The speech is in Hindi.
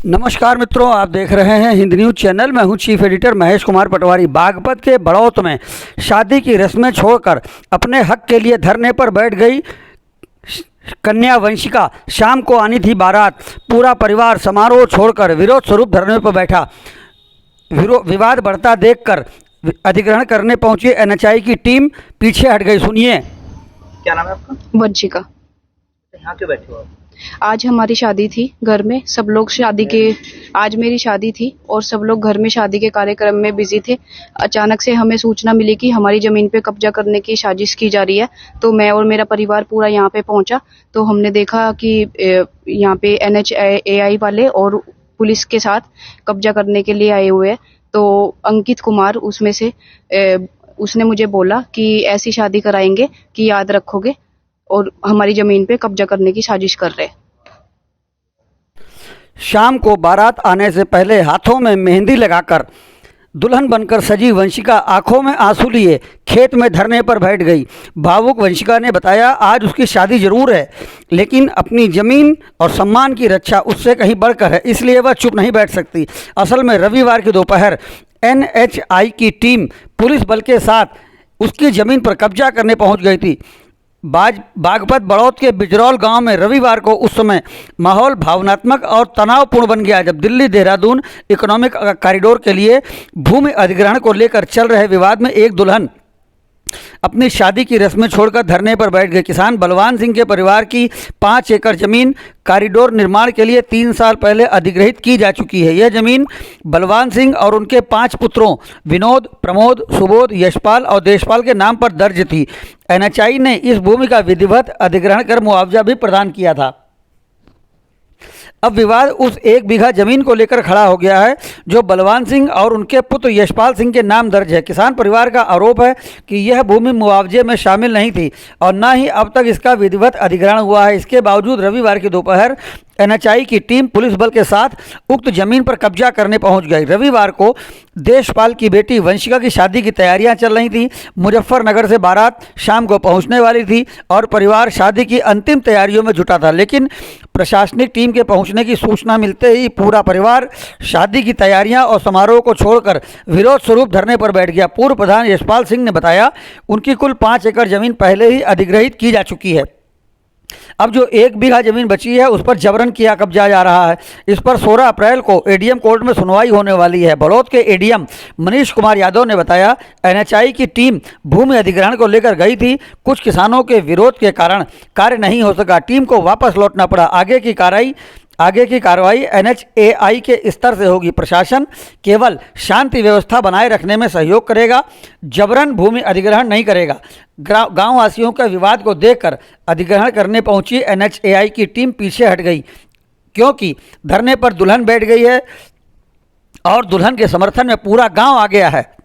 नमस्कार मित्रों, आप देख रहे हैं हिंद न्यूज़ चैनल। मैं हूं चीफ एडिटर महेश कुमार पटवारी। बागपत के बड़ौत में शादी की रस्में छोड़कर अपने हक के लिए धरने पर बैठ गई कन्या वंशिका। शाम को आनी थी बारात। पूरा परिवार समारोह छोड़कर विरोध स्वरूप धरने पर बैठा। विवाद बढ़ता देखकर अधिग्रहण करने पहुंची एनएचआई की टीम पीछे हट गई। सुनिए। क्या नाम है आपका? वंशिका। यहाँ क्यों बैठे हो आप? आज हमारी शादी थी घर में, सब लोग आज मेरी शादी थी और सब लोग घर में शादी के कार्यक्रम में बिजी थे। अचानक से हमें सूचना मिली कि हमारी जमीन पे कब्जा करने की साजिश की जा रही है। तो मैं और मेरा परिवार पूरा यहाँ पे पहुंचा तो हमने देखा कि यहाँ पे NHAI वाले और पुलिस के साथ कब्जा करने के लिए आए हुए हैं। तो अंकित कुमार उसमें से उसने मुझे बोला कि ऐसी शादी कराएंगे कि याद रखोगे और हमारी जमीन पे कब्जा करने की साजिश कर रहे। शाम को बारात आने से पहले हाथों में मेहंदी लगाकर दुल्हन बनकर सजी वंशिका आंखों में आंसू लिए खेत में धरने पर बैठ गई। भावुक वंशिका ने बताया, आज उसकी शादी जरूर है लेकिन अपनी ज़मीन और सम्मान की रक्षा उससे कहीं बढ़कर है, इसलिए वह चुप नहीं बैठ सकती। असल में रविवार की दोपहर NHI की टीम पुलिस बल के साथ उसकी ज़मीन पर कब्जा करने पहुंच गई थी। बागपत बड़ौत के बिजरौल गांव में रविवार को उस समय माहौल भावनात्मक और तनावपूर्ण बन गया जब दिल्ली देहरादून इकोनॉमिक कॉरिडोर के लिए भूमि अधिग्रहण को लेकर चल रहे विवाद में एक दुल्हन अपनी शादी की रस्में छोड़कर धरने पर बैठ गए। किसान बलवान सिंह के परिवार की 5 एकड़ जमीन कॉरिडोर निर्माण के लिए 3 साल पहले अधिग्रहित की जा चुकी है। यह जमीन बलवान सिंह और उनके 5 पुत्रों विनोद, प्रमोद, सुबोध, यशपाल और देशपाल के नाम पर दर्ज थी। NHI ने इस भूमि का विधिवत अधिग्रहण कर मुआवजा भी प्रदान किया था। अब विवाद उस 1 बीघा जमीन को लेकर खड़ा हो गया है जो बलवान सिंह और उनके पुत्र यशपाल सिंह के नाम दर्ज है। किसान परिवार का आरोप है कि यह भूमि मुआवजे में शामिल नहीं थी और न ही अब तक इसका विधिवत अधिग्रहण हुआ है। इसके बावजूद रविवार की दोपहर NHI की टीम पुलिस बल के साथ उक्त जमीन पर कब्जा करने पहुंच गई। रविवार को देशपाल की बेटी वंशिका की शादी की तैयारियां चल रही थी। मुजफ्फरनगर से बारात शाम को पहुंचने वाली थी और परिवार शादी की अंतिम तैयारियों में जुटा था, लेकिन प्रशासनिक टीम के पहुंचने की सूचना मिलते ही पूरा परिवार शादी की तैयारियां और समारोह को छोड़कर विरोध स्वरूप धरने पर बैठ गया। पूर्व प्रधान यशपाल सिंह ने बताया, उनकी कुल 5 एकड़ जमीन पहले ही अधिग्रहित की जा चुकी है। अब जो 1 बीघा जमीन बची है उस पर जबरन किया कब्जा जा रहा है। इस पर 16 अप्रैल को ADM कोर्ट में सुनवाई होने वाली है। बड़ौत के ADM मनीष कुमार यादव ने बताया, NHI की टीम भूमि अधिग्रहण को लेकर गई थी। कुछ किसानों के विरोध के कारण कार्य नहीं हो सका, टीम को वापस लौटना पड़ा। आगे की कार्रवाई NHAI के स्तर से होगी। प्रशासन केवल शांति व्यवस्था बनाए रखने में सहयोग करेगा, जबरन भूमि अधिग्रहण नहीं करेगा। गांव वासियों के विवाद को देखकर अधिग्रहण करने पहुंची NHAI की टीम पीछे हट गई क्योंकि धरने पर दुल्हन बैठ गई है और दुल्हन के समर्थन में पूरा गांव आ गया है।